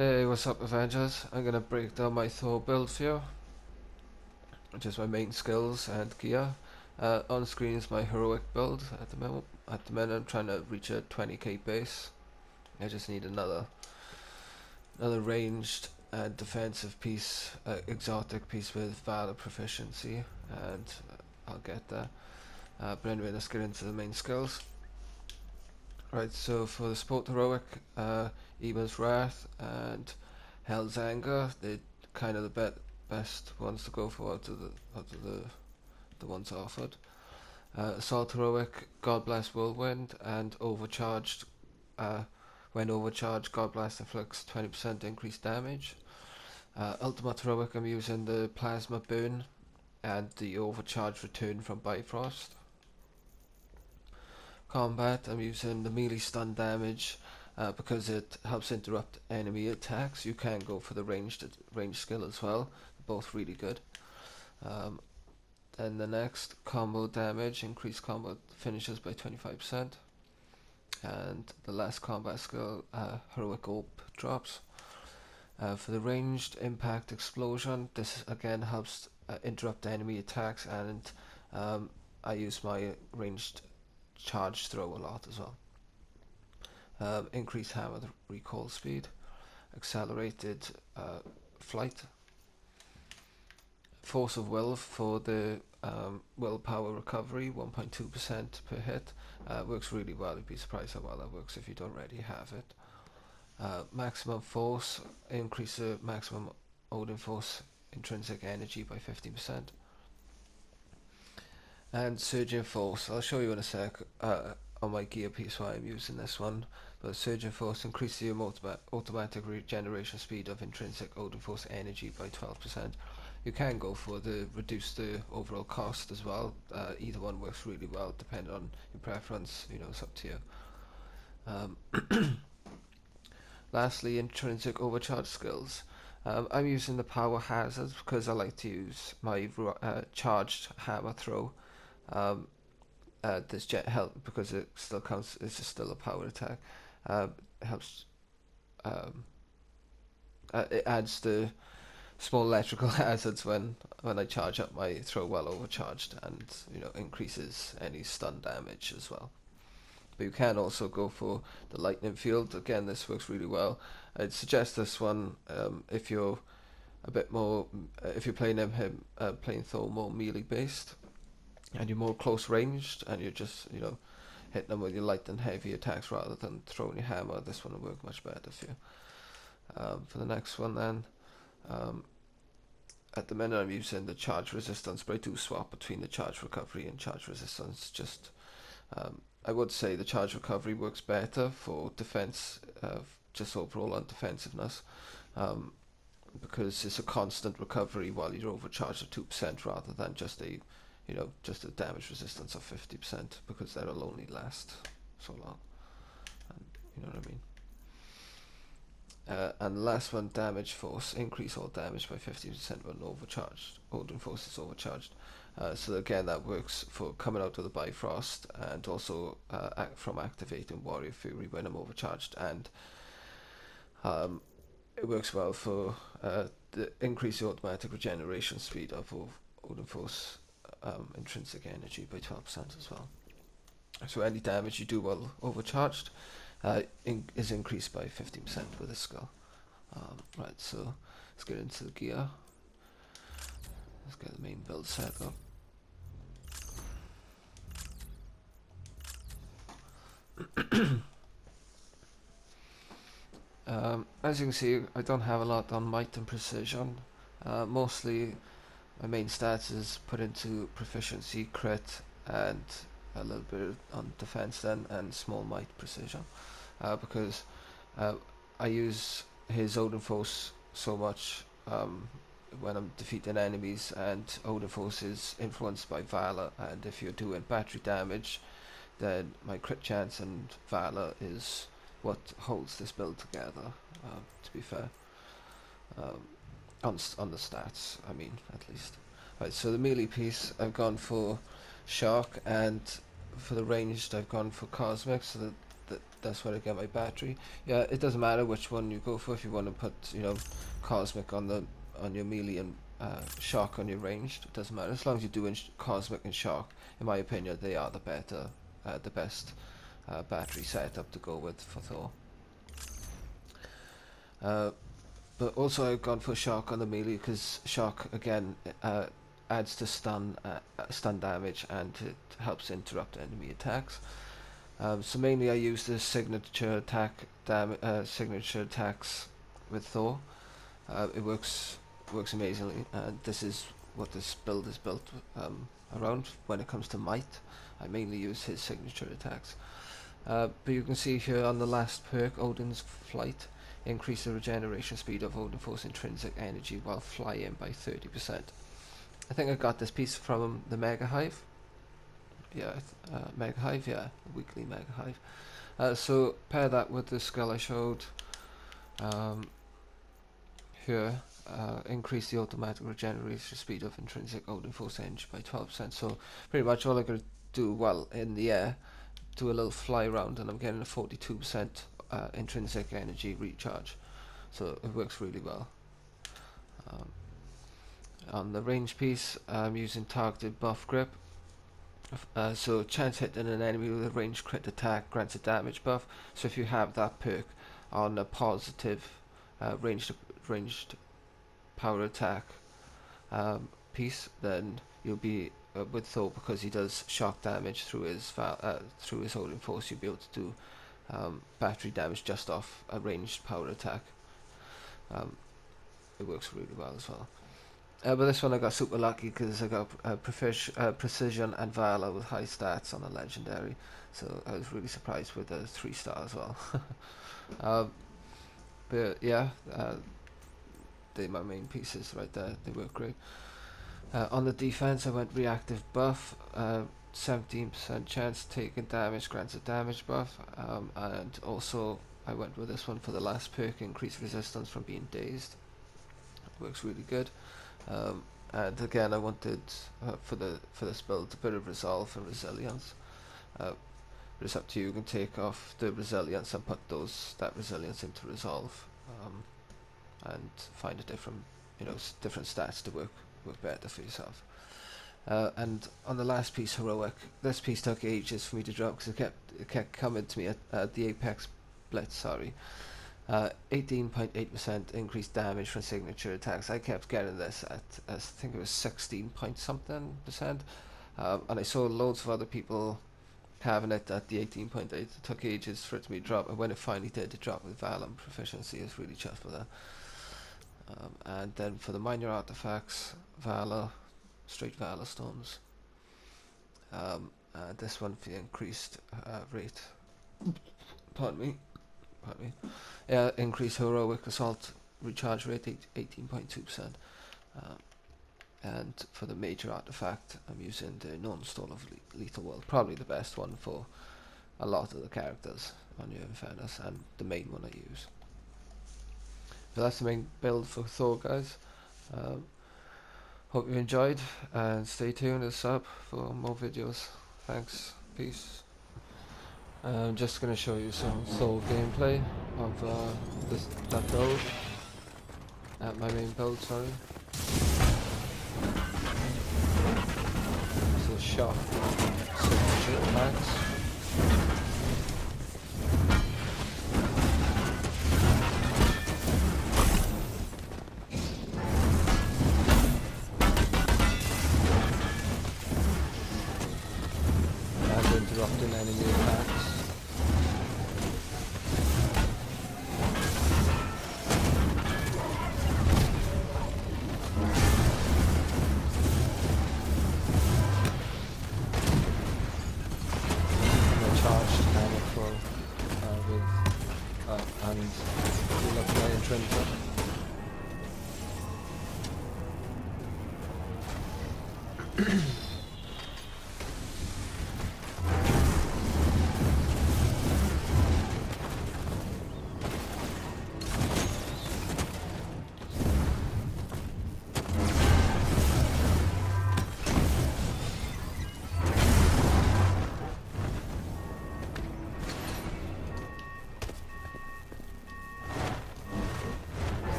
Hey, what's up, Avengers? I'm gonna break down my Thor build for you, which is my main skills and gear. On screen is my heroic build at the moment. At the minute, I'm trying to reach a 20k base. I just need another ranged and defensive piece, exotic piece with valor proficiency, and I'll get there. But anyway, let's get into the main skills. Right, so for the sport heroic, Eben's Wrath and Hell's Anger, they're kind of the best ones to go for out of the ones offered. Assault heroic, God Bless Whirlwind, and overcharged. When overcharged, God Bless inflicts 20% increased damage. Ultimate heroic, I'm using the Plasma Burn and the overcharged return from Bifrost. Combat, I'm using the melee stun damage because it helps interrupt enemy attacks. You can go for the ranged skill as well, both really good. Then the next, combo damage, increased combo finishes by 25%. And the last combat skill, heroic orb drops. For the ranged impact explosion, this again helps interrupt enemy attacks, and I use my ranged charge throw a lot as well. Increased hammer recall speed, accelerated flight, force of will for the willpower recovery, 1.2% per hit. Works really well. You'd be surprised how well that works if you don't already have it. Maximum force, increase the maximum Odin force intrinsic energy by 15%. And surging force, I'll show you in a sec on my gear piece why I'm using this one. But surging force increases the automatic regeneration speed of intrinsic Odin force energy by 12%. You can go for the reduce the overall cost as well. Either one works really well depending on your preference. You know, it's up to you. Lastly, intrinsic overcharge skills. I'm using the power hazards because I like to use my charged hammer throw. This jet help because it still counts. It's still a power attack. Helps. It adds the small electrical hazards when I charge up my throw while overcharged, and increases any stun damage as well. But you can also go for the lightning field. Again, this works really well. I'd suggest this one if you're a bit more if you're playing Thor more melee based, and you're more close ranged, and you're just hitting them with your light and heavy attacks rather than throwing your hammer. This one will work much better for you. For the next one then, at the minute I'm using the charge resistance, but I do swap between the charge recovery and charge resistance. Just I would say the charge recovery works better for defense, just overall on defensiveness, because it's a constant recovery while you're overcharged at 2% rather than just a damage resistance of 50%, because that'll only last so long. And you know what I mean. And the last one, damage force, increase all damage by 50% when overcharged. Odin force is overcharged. So again, that works for coming out of the Bifrost, and also from activating Warrior Fury when I'm overcharged, and it works well for the increase the automatic regeneration speed of Odin force intrinsic energy by 12% as well. So any damage you do while overcharged is increased by 15% with this skill. Right, so let's get into the gear. Let's get the main build set up. As you can see, I don't have a lot on might and precision. Mostly my main stats is put into proficiency, crit, and a little bit on defense then, and small might precision. Because I use his Odin Force so much when I'm defeating enemies, and Odin Force is influenced by Valor, and if you're doing battery damage, then my crit chance and Valor is what holds this build together, to be fair. On the stats, I mean, at least. Right, so the melee piece, I've gone for Shark, and for the ranged, I've gone for Cosmic, so that that's where I get my battery. Yeah, it doesn't matter which one you go for. If you want to put, you know, cosmic on your melee and shock on your ranged, it doesn't matter as long as you're doing cosmic and shock. In my opinion, they are the best battery setup to go with for Thor. But also I've gone for shock on the melee because shock again adds to stun damage, and it helps interrupt enemy attacks. So mainly I use the signature attacks with Thor. It works amazingly, and this is what this build is built around. When it comes to might, I mainly use his signature attacks. But you can see here on the last perk, Odin's Flight, increase the regeneration speed of Odin Force intrinsic energy while flying by 30%. I think I got this piece from the Mega Hive. Yeah, Mega Hive, yeah, weekly Mega Hive. So pair that with the skill I showed here. Increase the automatic regeneration speed of intrinsic Odin Force energy by 12%. So pretty much all I gotta do, well, in the air, do a little fly around, and I'm getting a 42% intrinsic energy recharge. So it works really well. On the range piece, I'm using targeted buff grip. So chance hitting an enemy with a ranged crit attack grants a damage buff. So if you have that perk on a positive ranged power attack piece, then you'll be with Thor, because he does shock damage through his Odin Force. You'll be able to do battery damage just off a ranged power attack. It works really well as well. But this one I got super lucky because I got precision and valor with high stats on a legendary, so I was really surprised with the 3-star as well. But yeah, they're my main pieces right there. They work great. On the defense, I went reactive buff. 17% chance taking damage grants a damage buff, and also I went with this one for the last perk, increased resistance from being dazed. Works really good. And again, I wanted for this build a bit of resolve and resilience. But it's up to you. You can take off the resilience and put that resilience into resolve, and find a different stats to work better for yourself. And on the last piece, heroic, this piece took ages for me to drop because it kept coming to me at the Apex Blitz. Sorry. 18.8% increased damage from signature attacks. I kept getting this at, I think it was 16 point something percent, and I saw loads of other people having it at the 18.8. It took ages for it to be dropped, and when it finally did, it dropped with Valor and Proficiency. I was really chuffed with that. And then for the minor artifacts, Valor, straight Valor Stones. This one for the increased rate. Pardon me. Yeah, increase heroic assault recharge rate 18.2%. And for the major artifact, I'm using the non-stall of Lethal World, probably the best one for a lot of the characters on your Infernus, and the main one I use. So that's the main build for Thor, guys. Hope you enjoyed, and stay tuned and sub for more videos. Thanks, peace. I'm just going to show you some Thor gameplay of that build, my main build, sorry. This is shock signature attacks.